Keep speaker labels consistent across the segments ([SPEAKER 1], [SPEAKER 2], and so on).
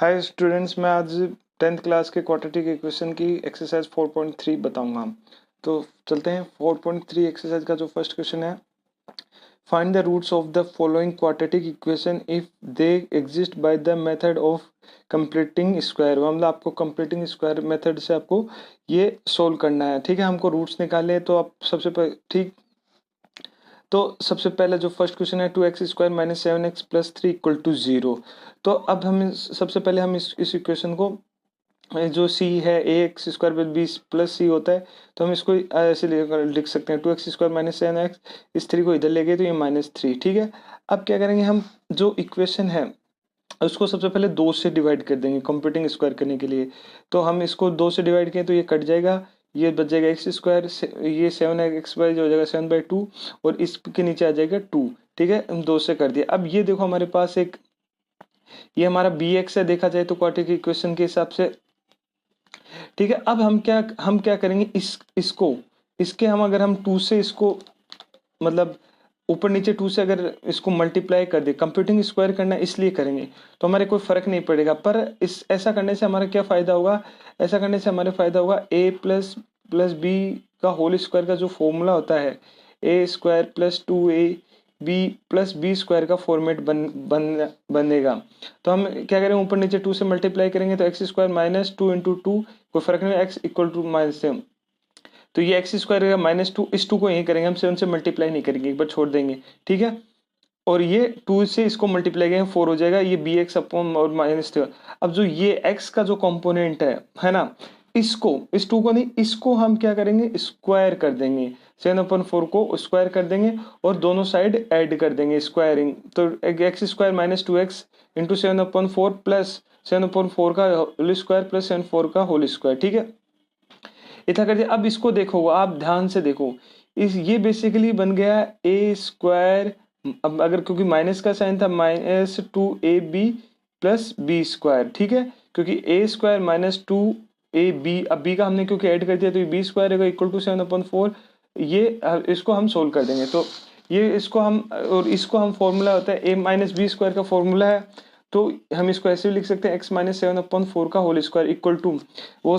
[SPEAKER 1] Hi students, मैं आज 10th class के क्वाड्रेटिक इक्वेशन की एक्सरसाइज 4.3 बताऊंगा। तो चलते हैं 4.3 एक्सरसाइज का जो फर्स्ट क्वेश्चन है, find the roots of the following quadratic equation if they exist by the method of completing square. मतलब आपको कंप्लीटिंग स्क्वायर मेथड से आपको ये सोल्व करना है। ठीक है, हमको रूट्स निकालने हैं। तो आप सबसे पहले जो फर्स्ट क्वेश्चन है 2x² - 7x + 3 = 0। तो अब हम सबसे पहले हम इस इक्वेशन को जो c है ax² + b + c होता है, तो हम इसको ऐसे लिख सकते हैं 2x² - 7x, इस 3 को इधर ले गए तो ये -3। ठीक है, अब क्या करेंगे हम, जो इक्वेशन है उसको सबसे पहले 2 से डिवाइड कर देंगे कंप्यूटिंग स्क्वायर करने के लिए। तो हम इसको 2 से डिवाइड किए तो ये कट जाएगा, ये बच जाएगा x², ये 7x हो जाएगा 7/2 और इसके नीचे आ जाएगा 2। ठीक है, हम 2 से कर दिया। अब ये देखो हमारे पास एक, ये हमारा bx है देखा जाए तो क्वाड्रेटिक इक्वेशन के हिसाब से। ठीक है, अब हम क्या करेंगे, इसके हम अगर हम 2 से इसको मतलब ऊपर नीचे 2 से अगर इसको मल्टीप्लाई कर दे, कंप्यूटिंग स्क्वायर करना इसलिए करेंगे तो हमारे कोई फर्क नहीं पड़ेगा। पर इस ऐसा करने से हमारा क्या फायदा होगा, ऐसा करने से हमारे फायदा होगा a++ b का होल स्क्वायर का जो फॉर्मूला होता है a² + 2ab + b² का फॉर्मेट बनेगा। तो हम क्या करेंगे, ऊपर नीचे 2 से मल्टीप्लाई करेंगे तो x² - 2 × 2, कोई फर्क नहीं, x = -7। तो ये x² का -2, इस 2 को यहीं करेंगे हम, 7 से मल्टीप्लाई नहीं करेंगे, एक बार छोड़ देंगे। ठीक है, और ये 2 से इसको मल्टीप्लाई करेंगे 4 हो जाएगा, ये bx अपॉन और -2। अब जो ये x का जो कंपोनेंट है ना, इसको, इस 2 को नहीं, इसको हम क्या करेंगे, स्क्वायर कर देंगे। 7/4 को स्क्वायर कर देंगे और दोनों साइड ऐड कर देंगे स्क्वायरिंग। तो x² - 2x × 7/4 प्लस 7/4 का होल स्क्वायर प्लस 7/4 का होल स्क्वायर। ठीक है, इतना कर दिया। अब इसको देखो, आप ध्यान से देखो, ये बेसिकली बन गया a²। अब अगर क्योंकि माइनस का साइन था, -2ab + b²। ठीक है, क्योंकि a² - 2ab, अब b का हमने क्योंकि ऐड कर दिया तो ये b² = 7/4। ये इसको हम सोल्व कर देंगे। तो ये इसको हम, और इसको हम फॉर्मूला होता है a - b² का फॉर्मूला है। तो हम इसको ऐसे भी लिख सकते हैं x - 7/4 का होल स्क्वायर इक्वल टू वो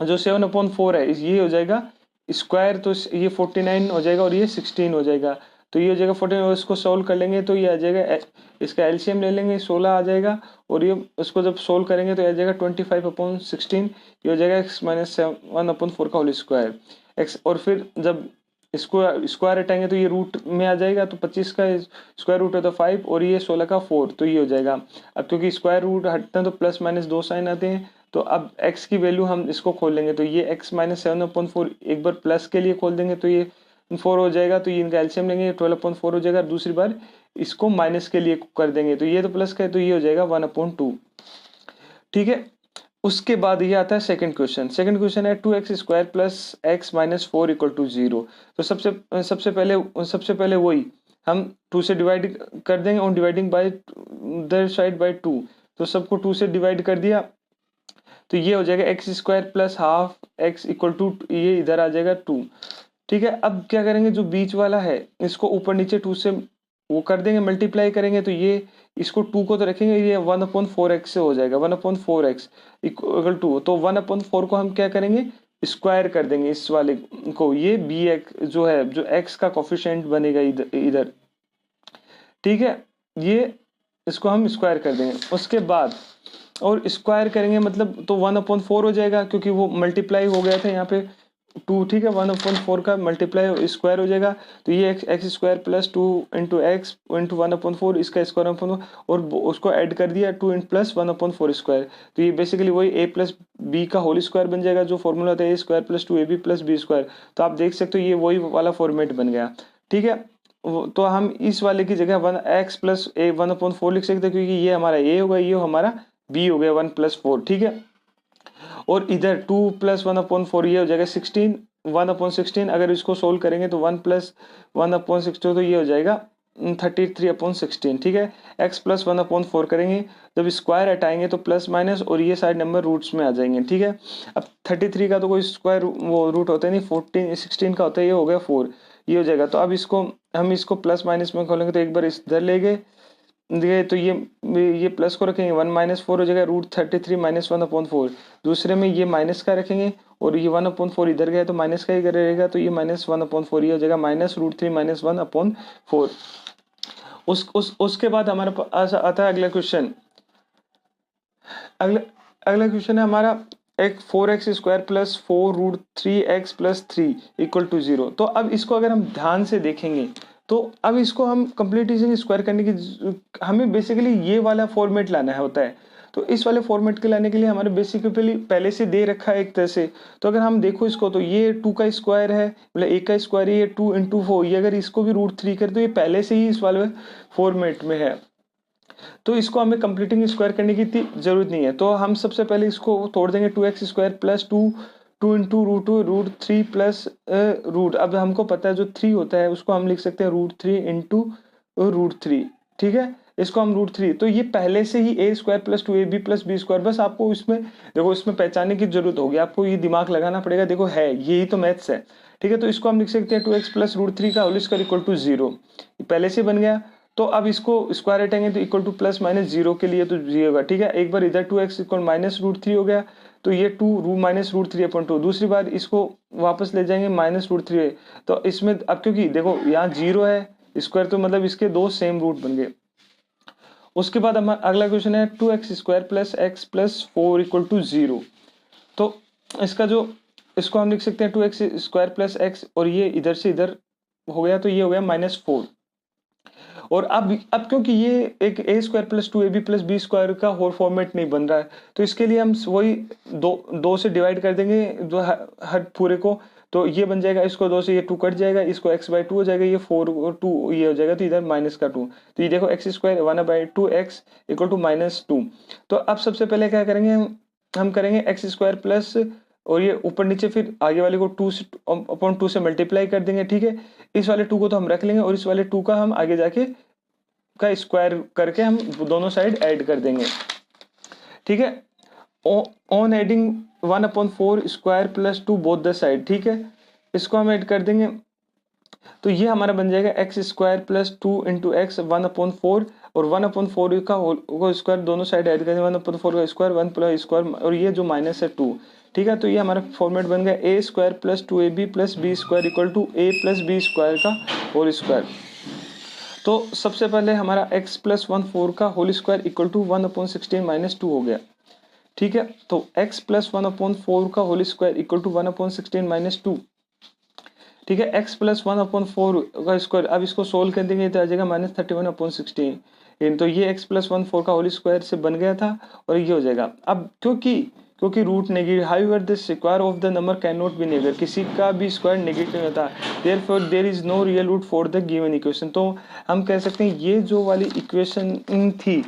[SPEAKER 1] जो 7/4 है, ये हो जाएगा स्क्वायर, तो ये 49 हो जाएगा और ये 16 हो जाएगा। तो ये हो जाएगा 49, और इसको सोल्व कर लेंगे तो ये आ जाएगा, इसका एलसीएम ले लेंगे 16 आ जाएगा, और ये उसको जब सोल्व करेंगे तो आ जाएगा 25/16। ये हो जाएगा x - 7/4 का होल स्क्वायर x। और फिर जब इसको स्क्वायर हटाएंगे तो ये रूट में आ जाएगा, तो 25 का स्क्वायर रूट है तो 5 और ये 16 का 4, तो ये हो जाएगा। अब क्योंकि स्क्वायर रूट हटते हैं तो प्लस माइनस 2 साइन आते हैं, तो अब x की वैल्यू हम इसको खोल लेंगे। तो ये x - 7/4 एक बार प्लस के लिए खोल देंगे तो ये 4 हो जाएगा, तो ये इनका एलसीएम लेंगे 12/4 हो जाएगा। दूसरी बार इसको माइनस के लिए कर देंगे तो ये तो प्लस का है, तो ये हो जाएगा 1/2। ठीक है, उसके बाद ये आता है सेकंड क्वेश्चन है 2x² + x - 4 = 0। तो सबसे पहले वही हम 2 से डिवाइड कर देंगे, और dividing by the side by 2। तो सबको 2 से डिवाइड कर दिया तो ये हो जाएगा x² + हाफ x = ये इधर आ जाएगा 2। ठीक है, अब क्या करेंगे, जो बीच वाला है इसको ऊपर नीचे 2 से वो कर देंगे, मल्टीप्लाई करेंगे, तो ये इसको 2 को तो रखेंगे, ये 1/4x से हो जाएगा, 1/4x = 2। तो 1/4 को हम क्या करेंगे, स्क्वायर कर देंगे इस वाले को, ये bx जो है, जो x का कोफिशिएंट बनेगा इधर। ठीक है, ये इसको हम स्क्वायर कर देंगे। उसके बाद और स्क्वायर करेंगे मतलब तो 1/4 हो जाएगा, क्योंकि वो मल्टीप्लाई हो गया था यहाँ पे 2। ठीक है, 1/4 का मल्टीप्लाई स्क्वायर हो जाएगा, तो ये x² + 2 × x × 1/4, इसका स्क्वायर 1/4, और उसको ऐड कर दिया 2 + 1/4 स्क्वायर। तो ये बेसिकली वही a + b का होल स्क्वायर बन जाएगा, जो फॉर्मूला होता है a² + 2ab + b²। तो आप देख सकते हो ये वही वाला फॉर्मेट बन गया। ठीक है, तो हम इस वाले की जगह 1x + a 1/4 लिख सकते हैं, क्योंकि ये हमारा a होगा, ये हमारा b हो गया 1 + 4। ठीक है, और इधर 2 + 1/4 ये हो जाएगा 16, 1/16। अगर इसको सोल्व करेंगे तो 1 + 1/16, तो ये हो जाएगा 33/16। ठीक है, x + 1/4 करेंगे, जब स्क्वायर हटाएंगे तो प्लस माइनस, और ये साइड नंबर रूट्स में आ जाएंगे। ठीक है, अब 33 का तो कोई स्क्वायर वो रूट होता है नहीं, 16 का होता है, ये हो गया 4, ये हो जाएगा। तो अब इसको हम इसको प्लस माइनस में खोलेंगे तो एक बार इधर ले गए, देखिए तो ये प्लस को रखेंगे 1 माइनस 4 हो जाएगा √33 माइनस 1/4। दूसरे में ये माइनस का रखेंगे और ये 1/4 इधर गया तो माइनस का ही रहेगा, तो ये माइनस 1/4 ये हो जाएगा माइनस √3 माइनस 1/4। उसके बाद हमारे पास आता है अगला क्वेश्चन। अगला क्वेश्चन है हमारा एक 4x² plus 4√3x plus 3 equal to 0। तो अब इसको अगर हम ध्यान से देखेंगे तो अब इसको हम कंप्लीटेशन स्क्वायर करने की हमें बेसिकली ये वाला फॉर्मेट लाना होता है। तो इस वाले फॉर्मेट के लाने के लिए हमारे बेसिकली पहले से दे रखा है एक तरह से। तो अगर हम देखो इसको तो ये 2 का स्क्वायर है, मतलब 1 का स्क्वायर है, ये 2 × 4, ये अगर इसको भी √3 कर तो ये पहले से ही इस वाले फॉर्मेट में है, तो इसको हमें कंप्लीटिंग स्क्वायर करने की इतनी जरूरत नहीं है। तो हम सबसे पहले इसको तोड़ देंगे 2x² प्लस 2 √3 प्लस रूट। अब हमको पता है जो 3 होता है उसको हम लिख सकते हैं √3 × √3, ठीक है, इसको हम √3। तो ये पहले से ही a² plus 2ab plus b², बस आपको इसमें देखो इसमें पहचानने की जरूरत होगी, आपको ये दिमाग लगाना पड़ेगा। देखो है यही तो मैथ्स है, ठीक है। तो इसको हम लिख सकते हैं 2x प्लस √3 का होल स्क्वायर इक्वल टू 0, पहले से बन गया। तो अब इसको स्क्वायर हटाएंगे तो इक्वल टू प्लस माइनस 0 के लिए तो 0 होगा, ठीक है। एक बार इधर 2x इक्वल माइनस √3 हो गया, तो ये 2 माइनस √3/2। दूसरी बार इसको वापस ले जाएंगे माइनस √3, तो इसमें अब क्योंकि देखो यहाँ 0 है स्क्वायर, तो मतलब इसके 2 सेम रूट बन गए। उसके बाद हमारा अगला क्वेश्चन है 2x² plus x plus 4 equal to 0। तो इसका जो इसको हम लिख सकते हैं 2x² प्लस x, और ये इधर से इधर हो गया तो ये हो गया -4। और अब क्योंकि ये एक a² plus 2ab plus b² का होल फॉर्मेट नहीं बन रहा है, तो इसके लिए हम वही दो से डिवाइड कर देंगे जो हर पूरे को, तो ये बन जाएगा, इसको 2 से ये 2 कट जाएगा, इसको x/2 हो जाएगा, ये 4 और 2 ये हो जाएगा, तो इधर माइनस का 2, तो ये देखो x² 1/2x इक्वल टू -2। तो अब सबसे पहले क्या करेंगे, हम करेंगे x² प्लस, और ये ऊपर नीचे फिर आगे वाले को 2 से मल्टीप्लाई कर देंगे, ठीक है। इस वाले 2 को तो हम रख लेंगे और इस वाले 2 का हम आगे जाके का स्क्वायर करके हम दोनों साइड ऐड कर देंगे, ठीक है। On adding 1/4 square plus 2 both the side, ठीक है, इसको हम ऐड कर देंगे। तो ये हमारा बन जाएगा x² प्लस 2 × x 1/4, और 1/4 का स्क्वायर दोनों साइड ऐड करेंगे, 1/4 का स्क्वायर 1 प्लस स्क्वायर, और ये जो माइनस है 2, ठीक है। तो ये हमारा फॉर्मेट बन गया a² plus 2ab plus b² equal to a plus b² का होल स्क्वायर। तो सबसे पहले हमारा x प्लस 1/4 का whole square equal to 1/16 minus 2 हो गया, ठीक है। तो x प्लस 1/4 का whole square equal to 1/16 minus 2, ठीक है। x प्लस 1/4 का स्क्वायर, अब इसको सोल्व कर देंगे तो आ जाएगा -31/16। तो ये x प्लस 1/4 का होल स्क्वायर से बन गया था, और ये हो जाएगा। अब क्योंकि root negative, however the square of the number can not be negative, किसी का भी स्क्वायर नेगेटिव होता है, therefore there is no real root for the given equation. तो हम कह सकते हैं ये जो वाली इक्वेशन थी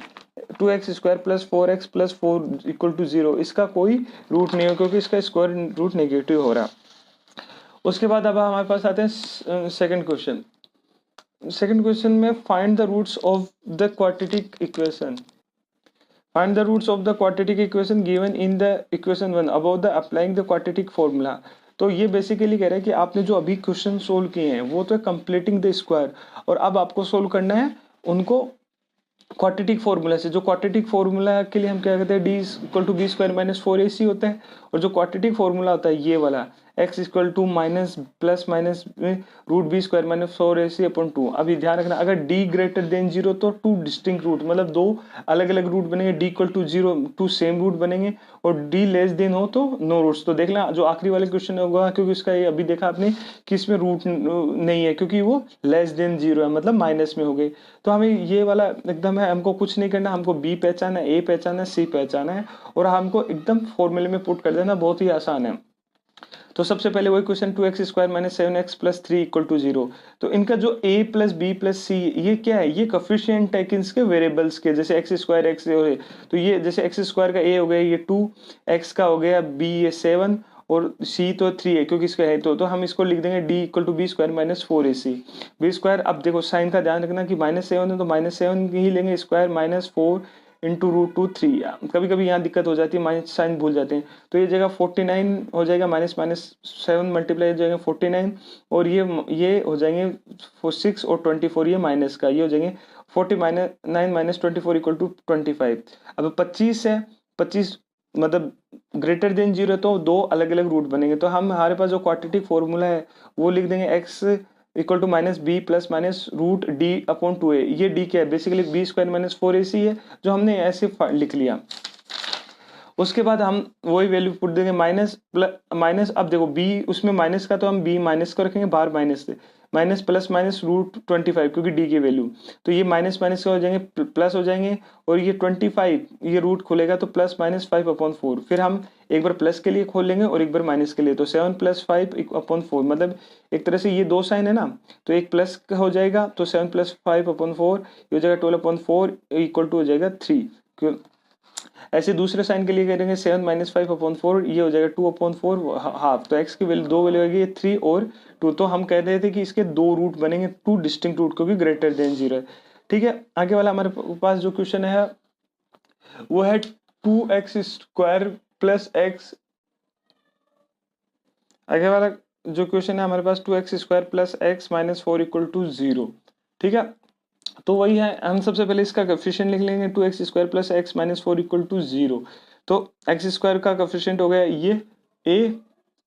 [SPEAKER 1] 2x² plus 4x plus 4 equal to 0, इसका कोई रूट नहीं हो, क्योंकि इसका स्क्वायर रूट नेगेटिव हो रहा। उसके बाद अब हमारे पास आते हैं सेकंड क्वेश्चन में find the roots of the quadratic equation. Find the roots of the quadratic equation given in the equation 1 above the applying the quadratic formula। तो ये बेसिकली कह रहा है कि आपने जो अभी क्वेश्चन सोल्व किए हैं वो तो कंप्लीटिंग द स्क्वायर, और अब आपको सोल्व करना है उनको क्वाड्रेटिक फार्मूला से। जो क्वाड्रेटिक फार्मूला के लिए हम क्या कहते हैं, d = b² - 4ac होता है, और जो क्वाड्रेटिक फार्मूला होता है ये वाला x = minus plus minus √b² - 4ac/2। अभी ध्यान रखना, अगर d > 0 तो 2 डिस्टिंक्ट रूट, मतलब 2 अलग अलग रूट बनेंगे, d = 0 2 सेम रूट बनेंगे, और d <> हो तो नो रूट्स। तो देखना जो आखिरी वाले क्वेश्चन होगा, क्योंकि इसका ये अभी देखा आपने कि इसमें रूट नहीं है, क्योंकि वो <0 है, मतलब माइनस में हो गए। तो हमें ये वाला एकदम है, हमको कुछ नहीं करना, हमको b पहचाना है, a पहचाना है, c पहचाना है, और हमको एकदम फॉर्मूले में पुट कर देना, बहुत ही आसान है। तो सबसे पहले वही question 2x² - 7x plus 3 equal to 0। तो इनका जो a प्लस बी प्लस सी ये क्या है, ये कोफिशिएंट है कि इसके वेरिएबल्स के, जैसे x² x हो, तो ये जैसे x² का a हो गया ये 2, x का हो गया b ये 7, और c तो 3 है क्योंकि इसका है, तो हम इसको लिख देंगे d = b² - 4ac b²। अब देखो साइन का ध्यान रखना कि -7 है तो -7 ही लेंगे स्क्वायर, -4 × √3। कभी कभी यहाँ दिक्कत हो जाती है, माइनस साइन भूल जाते हैं, तो ये जगह 49 हो जाएगा, -7 मल्टीप्लाई हो जाएगा 49, और ये हो जाएंगे 6 और 24, ये माइनस का, ये हो जाएंगे 49 माइनस 24 इक्वल टू 25। अब 25 है, 25 मतलब ग्रेटर देन 0 तो दो अलग अलग रूट बनेंगे। तो हम हमारे पास जो क्वाड्रेटिक फॉर्मूला है वो लिख देंगे x equal to minus B plus minus root D upon 2a। ये डी क्या है, basically B square minus 4ac है, जो हमने ऐसे लिख लिया। उसके बाद हम वही वैल्यू पुट देंगे माइनस माइनस। अब देखो बी उसमें माइनस का, तो हम बी माइनस को रखेंगे बाहर, माइनस से माइनस प्लस माइनस रूट 25 क्योंकि डी की वैल्यू, तो ये माइनस माइनस हो जाएंगे प्लस हो जाएंगे, और ये 25 ये रूट खोलेगा तो प्लस माइनस 5/4। फिर हम एक बार प्लस के लिए खोल लेंगे और एक बार माइनस के लिए, तो 7 + 5/4। मतलब एक तरह से ये दो साइन है ना, तो एक प्लस हो जाएगा तो 7 + 5/4 ये हो जाएगा 12/4 इक्वल टू हो जाएगा 3। ऐसे दूसरे साइन के लिए करेंगे 7 - 5/4 ये हो जाएगा 2/4 हाफ। तो x की वैल्यू दो वैल्यू आएगी 3 और 2। तो हम कह रहे थे कि इसके दो रूट बनेंगे, टू डिस्टिंक्ट रूट, क्योंकि ग्रेटर देन 0 है। ठीक है, आगे वाला हमारे पास जो क्वेश्चन है वो है 2x² + x। आगे वाला जो क्वेश्चन है हमारे पास 2x² + x - 4 = 0। ठीक है, तो वही है, हम सबसे पहले इसका कोएफिशिएंट लिख लेंगे 2x² + x - 4 = 0। तो x² का कोएफिशिएंट हो गया ये a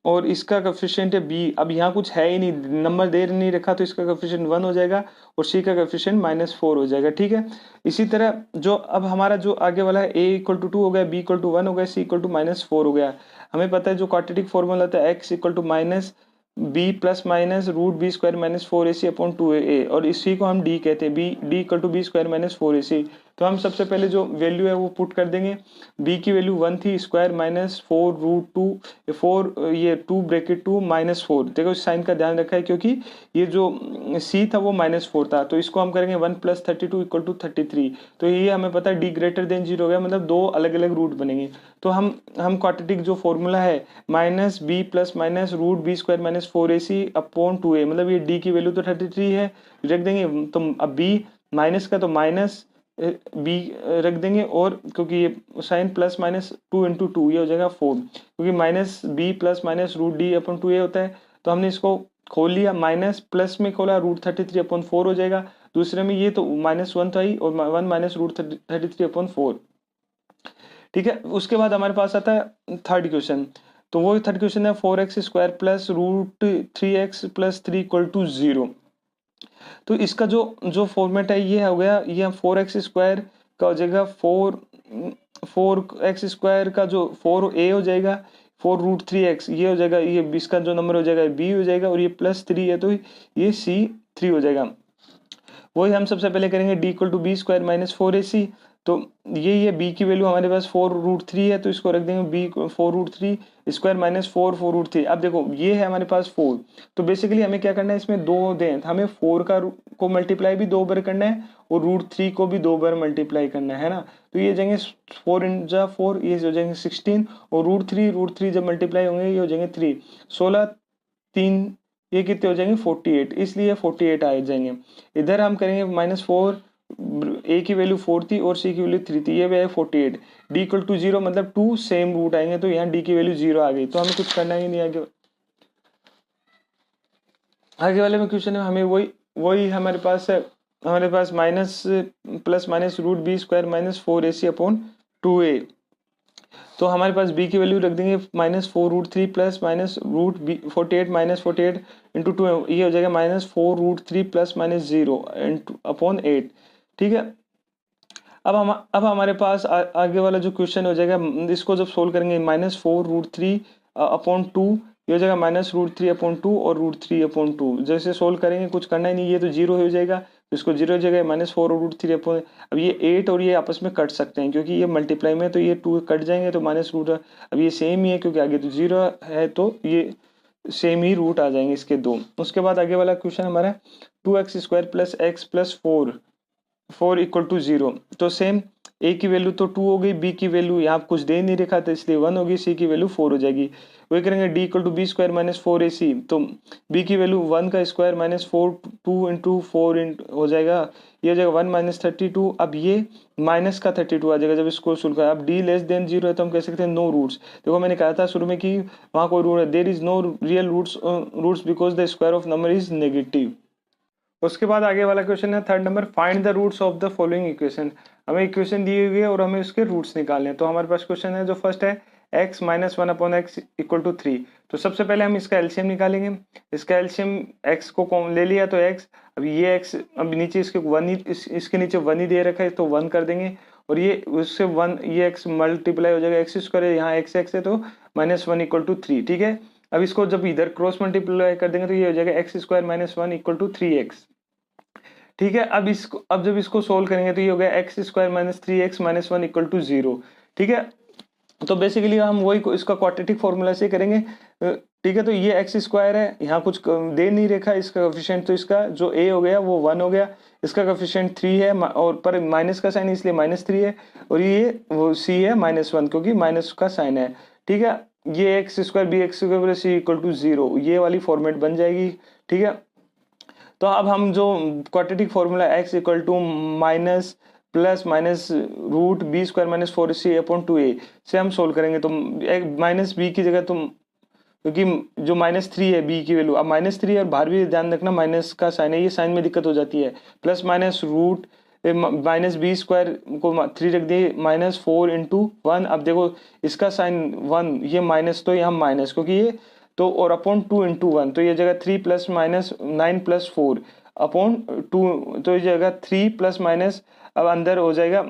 [SPEAKER 1] और इसका कोएफिशिएंट है b। अब यहाँ कुछ है ही नहीं, नंबर दे नहीं रखा, तो इसका कोएफिशिएंट 1 हो जाएगा और c का कोएफिशिएंट -4 हो जाएगा। ठीक है, इसी तरह जो अब हमारा जो आगे वाला है a = 2 हो गया, b = 1 हो गया, c = -4 हो गया। हमें पता है जो क्वाड्रेटिक फॉर्मूला होता है x = minus b plus minus root B square minus 4ac upon 2a, और इसी को हम d कहते हैं, d = b square minus 4ac। तो हम सबसे पहले जो वैल्यू है वो पुट कर देंगे। b की वैल्यू 1 थी, स्क्वायर माइनस 4 रूट 2 4 ये 2 ब्रैकेट 2 -4। देखो इस साइन का ध्यान रखा है क्योंकि ये जो c था वो -4 था, तो इसको हम करेंगे 1 + 32 = 33। तो ये हमें पता है d ग्रेटर देन 0 हो गया, मतलब दो अलग अलग रूट बनेंगे। तो हम क्वाड्रेटिक जो फॉर्मूला है minus B plus minus root B square minus 4ac upon 2a, मतलब ये d की वैल्यू तो 33 है, रख देंगे। तो अब b माइनस का तो माइनस b रख देंगे, और क्योंकि ये साइन प्लस माइनस 2 × 2 ये हो जाएगा 4, क्योंकि minus b plus minus root D upon 2a होता है। तो हमने इसको खोल लिया, माइनस प्लस में खोला रूट 33/4 हो जाएगा। दूसरे में ये तो -1 था ही, और 1 - रूट 33/4। ठीक है, उसके बाद हमारे पास आता है थर्ड क्वेश्चन। तो वो थर्ड क्वेश्चन है 4x² + रूट 3x + 3 = 0। तो इसका जो फॉर्मेट है ये हो गया, ये 4x² का हो जाएगा 4x² का जो 4a हो जाएगा, 4 रूट 3x ये हो जाएगा, ये इसका जो नंबर हो जाएगा b हो जाएगा, और ये +3 है तो ये c3 हो जाएगा। वही हम सबसे पहले करेंगे d = b square minus 4ac। तो ये b की वैल्यू हमारे पास 4 रूट 3 है, तो इसको रख देंगे b 4 root 3 square minus 4 root 3। अब देखो ये है हमारे पास 4, तो बेसिकली हमें क्या करना है, इसमें दो दें, हमें 4 को मल्टीप्लाई भी 2 बार करना है और रूट 3 को भी 2 बार मल्टीप्लाई करना है ना। तो ये जाएंगे 4 × 4 ये हो जाएंगे 16, और रूट 3 जब मल्टीप्लाई होंगे ये हो जाएंगे 3 16 3 ये कितने हो जाएंगे 48, इसलिए 48 आ जाएंगे। इधर हम करेंगे -4, a की वैल्यू 4 थी और c की वैल्यू 3 थी, ये भी है 48। d = 0 मतलब 2 सेम रूट आएंगे, तो यहाँ d की वैल्यू 0 आ गई, तो हमें कुछ करना ही नहीं। आगे वाले में क्वेश्चन है हमें वही हमारे पास है, हमारे पास minus plus minus root B square minus 4ac upon 2a। तो हमारे पास b की वैल्यू रख देंगे -4 root 3 plus minus root b 48 -48 × 2 ये हो जाएगा -4 रूट 3 प्लस माइनस 0 अपॉन 8। ठीक है, अब हमारे पास आगे वाला जो क्वेश्चन हो जाएगा, इसको जब सोल्व करेंगे -4 रूट 3 अपॉन 2 ये हो जाएगा -√3 अपॉन 2 और √3 अपॉन 2। जैसे सोल्व करेंगे कुछ करना ही नहीं, ये तो 0 हो जाएगा, तो इसको 0 हो जाएगा -4 और √3 अपॉन। अब ये 8 और ये आपस में कट सकते हैं क्योंकि ये मल्टीप्लाई में, तो ये 2 कट जाएंगे तो -√। अब ये सेम ही है क्योंकि आगे तो 0 है, तो ये सेम ही रूट आ जाएंगे इसके दो। उसके बाद आगे वाला क्वेश्चन हमारा 2x² + x + 4 = 0। तो सेम a की वैल्यू तो 2 हो गई, b की वैल्यू यहाँ कुछ दे नहीं रखा था इसलिए 1 होगी, c की वैल्यू 4 हो जाएगी। वही करेंगे d = b square minus 4ac। तो b की वैल्यू 1 का स्क्वायर माइनस 4 2 × 4 हो जाएगा, ये हो जाएगा 1 - 32। अब ये माइनस का 32 आ जाएगा जब इसको सोल्व करें। अब d < 0 है तो हम कह सकते हैं नो रूट्स। देखो मैंने कहा था शुरू में कि वहाँ कोई रूट है, there is no real roots because the square of number is negative. उसके बाद आगे वाला क्वेश्चन है third number, find the roots of the following equation. हमें इक्वेशन दी हुई है और हमें उसके रूट्स निकालने हैं। तो हमारे पास क्वेश्चन है जो फर्स्ट है x minus one upon x equal to 3। तो सबसे पहले हम इसका एलसीएम निकालेंगे। इसका एलसीएम x को ले लिया तो x, अब ये x, अब नीचे इसके वन ही इसके नीचे वन ही दे रखा है तो वन कर देंगे, और ये उससे वन, ये x मल्टीप्लाई हो जाएगा एक्स स्क्वायर, यहाँ x है तो माइनस वन इक्वल टू 3। ठीक है, अब इसको जब इधर क्रॉस मल्टीप्लाई कर देंगे तो ये हो जाएगा x square minus one equal to 3x। ठीक है, अब जब इसको सोल्व करेंगे तो ये हो गया x square minus 3x minus one equal to 0। ठीक है, तो बेसिकली हम वही इसका क्वाड्रेटिक फॉर्मूला से करेंगे। ठीक है, तो ये एक्स स्क्वायर है, यहाँ कुछ दे नहीं रखा इसका कोफिशिएंट, तो इसका जो a हो गया वो 1 हो गया, इसका कोफिशिएंट 3 है और पर माइनस का साइन इसलिए -3 है, और ये वो c है -1 क्योंकि माइनस का साइन है। ठीक है, ये x square b x square c equal to 0, ये वाली फॉर्मेट बन जाएगी। ठीक है, तो अब हम जो quadratic formula x equal to minus plus minus root B square minus 4c upon 2a से हम सोल्व करेंगे। तो माइनस बी की जगह तुम, क्योंकि जो -3 है b की वैल्यू, अब -3 है और बाहर भी ध्यान रखना माइनस का साइन है, ये साइन में दिक्कत हो जाती है। Plus minus root minus b square को 3 रख दिए -4 इंटू 1। अब देखो इसका साइन 1, ये माइनस तो यहाँ माइनस क्योंकि ये तो, और अपॉन 2 इंटू 1 तो ये जगह 3 प्लस माइनस 9 प्लस 4 अपॉन 2, तो ये जगह 3 प्लस माइनस, अब अंदर हो जाएगा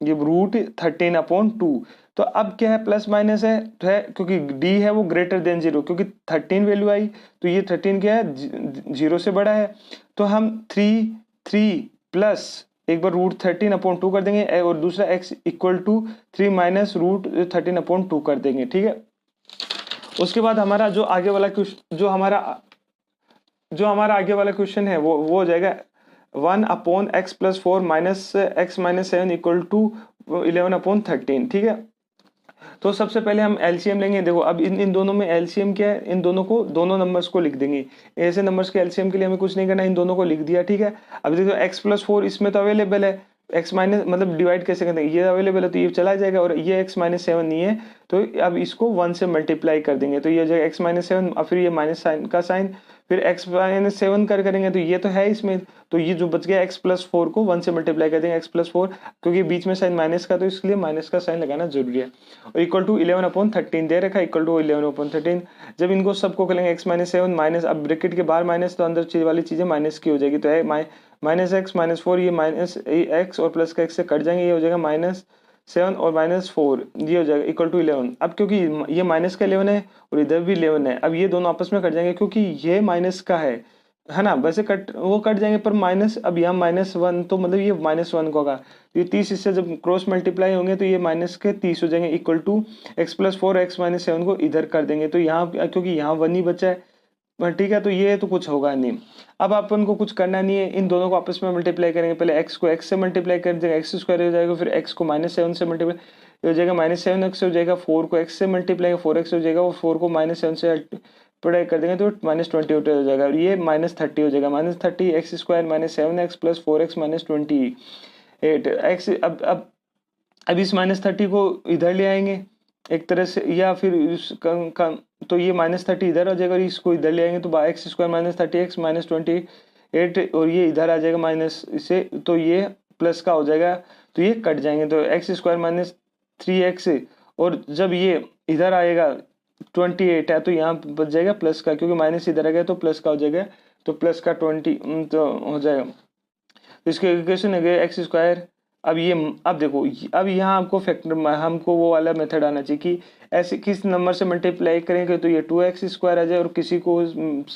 [SPEAKER 1] ये रूट 13 अपॉन 2। तो अब क्या है, प्लस माइनस है तो है क्योंकि d है वो ग्रेटर देन 0, क्योंकि 13 वैल्यू आई तो ये 13 क्या है 0 से बड़ा है। तो हम 3 प्लस एक बार रूट 13 अपॉन 2 कर देंगे और दूसरा x equal to 3 minus root 13 upon 2 कर देंगे। ठीक है, उसके बाद हमारा जो आगे वाला क्वेश्चन, जो हमारा आगे वाला क्वेश्चन है वो हो जाएगा 1 upon x plus 4 minus x minus 7 equal to 11 upon 13। ठीक है, तो सबसे पहले हम एलसीएम लेंगे। देखो अब इन दोनों में एलसीएम क्या है, इन दोनों को, दोनों नंबर्स को लिख देंगे। ऐसे नंबर्स के एलसीएम के लिए हमें कुछ नहीं करना, इन दोनों को लिख दिया। ठीक है, अब देखो एक्स प्लस 4 इसमें तो अवेलेबल है, एक्स माइनस मतलब डिवाइड कैसे करते हैं, ये अवेलेबल है तो ये चला जाएगा, और ये एक्स माइनस 7 नहीं है तो अब इसको 1 से मल्टीप्लाई कर देंगे तो ये हो जाएगा एक्स माइनस 7, और फिर ये माइनस साइन का साइन, फिर एक्स माइनस 7 करेंगे तो ये तो है इसमें, तो ये जो बच गया एक्स प्लस 4 को 1 से मल्टीप्लाई कर देंगे, एक्स प्लस 4 क्योंकि बीच में साइन माइनस का तो इसलिए माइनस का साइन लगाना जरूरी है, और इक्वल टू 11 अपॉन 13 दे रखा है, इक्वल टू 11 अपॉन 13। जब इनको सबको करेंगे एक्स माइनस 7 माइनस, अब ब्रैकेट के बाहर माइनस तो अंदर चीज वाली चीजें माइनस की हो जाएगी, तो है माइनस एक्स माइनस 4, ये माइनस एक्स और प्लस का एक्स से कट जाएंगे, ये हो जाएगा -7 और -4, ये हो जाएगा इक्वल टू 11। अब क्योंकि ये माइनस का 11 है और इधर भी 11 है, अब ये दोनों आपस में कट जाएंगे क्योंकि ये माइनस का है ना, वैसे वो कट जाएंगे पर माइनस, अब यहाँ -1 तो मतलब ये -1 का होगा, ये 30 इससे जब क्रॉस मल्टीप्लाई होंगे तो ये माइनस के 30 हो जाएंगे, equal to x plus 4 x minus 7 को इधर कर देंगे, तो यहाँ क्योंकि यहाँ 1 ही बचा है। ठीक है, तो ये तो कुछ होगा नहीं। अब अपन को कुछ करना नहीं है, इन दोनों को आपस में मल्टीप्लाई करेंगे, पहले x को x से मल्टीप्लाई कर देंगे, एक्स स्क्वायर हो जाएगा, फिर x को -7 से मल्टीप्लाई हो जाएगा, -7x हो जाएगा, 4 को x से मल्टीप्लाई 4x हो जाएगा, और 4 को -7 से मल्टीप्लाई कर देंगे तो -28 हो जाएगा, और ये -30 हो जाएगा, -30 x square -7x plus 4x -28 x. अब इस -30 को इधर ले आएंगे एक तरह से, या फिर तो ये -30 इधर आ जाएगा और इसको इधर ले आएंगे तो एक्स स्क्वायर -30x -28, और ये इधर आ जाएगा माइनस इसे, तो ये प्लस का हो जाएगा, तो ये कट जाएंगे, तो एक्स स्क्वायर -3x, और जब ये इधर आएगा 28 है तो यहाँ बच जाएगा प्लस का, क्योंकि माइनस इधर आ गया तो प्लस का हो जाएगा, तो प्लस का 20 तो हो जाएगा। तो इसके इक्वेशन है एक्स स्क्वायर। अब देखो अब यहाँ आपको फैक्टर, हमको वो वाला मेथड आना चाहिए कि ऐसे किस नंबर से मल्टीप्लाई करेंगे तो ये 2x स्क्वायर आ जाए, और किसी को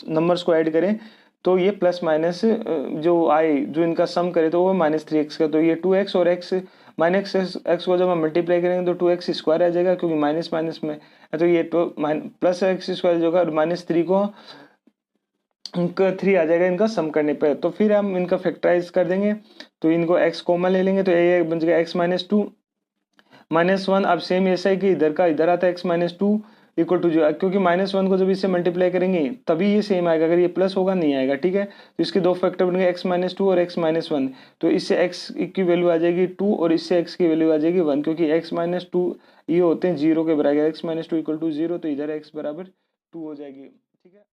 [SPEAKER 1] नंबर्स को ऐड करें तो ये प्लस माइनस जो आए, जो इनका सम करे तो वो -3x का, तो ये 2x और x -x को जब हम मल्टीप्लाई करेंगे तो 2x स्क्वायर आ जाएगा, क्योंकि माइनस माइनस में है तो ये प्लस एक्स स्क्वायर जो होगा, और -3 को इनका 3 आ जाएगा इनका सम करने पर, तो फिर हम इनका फैक्टराइज कर देंगे, तो इनको x कॉमन ले लेंगे तो ये बन जाएगा x -2 -1। अब सेम ऐसा है कि इधर का इधर आता है x -2 इक्वल टू 0, क्योंकि -1 को जब इससे मल्टीप्लाई करेंगे तभी ये सेम आएगा, अगर ये प्लस होगा नहीं आएगा। ठीक है, तो इसके दो फैक्टर बनेंगे x -2 और x -1, तो इससे x की वैल्यू आ जाएगी 2 और इससे x की वैल्यू आ जाएगी 1, क्योंकि x -2 ये होते हैं 0 के बराबर, x -2 इक्वल टू 0, तो इधर x बराबर 2 हो जाएगी। ठीक है।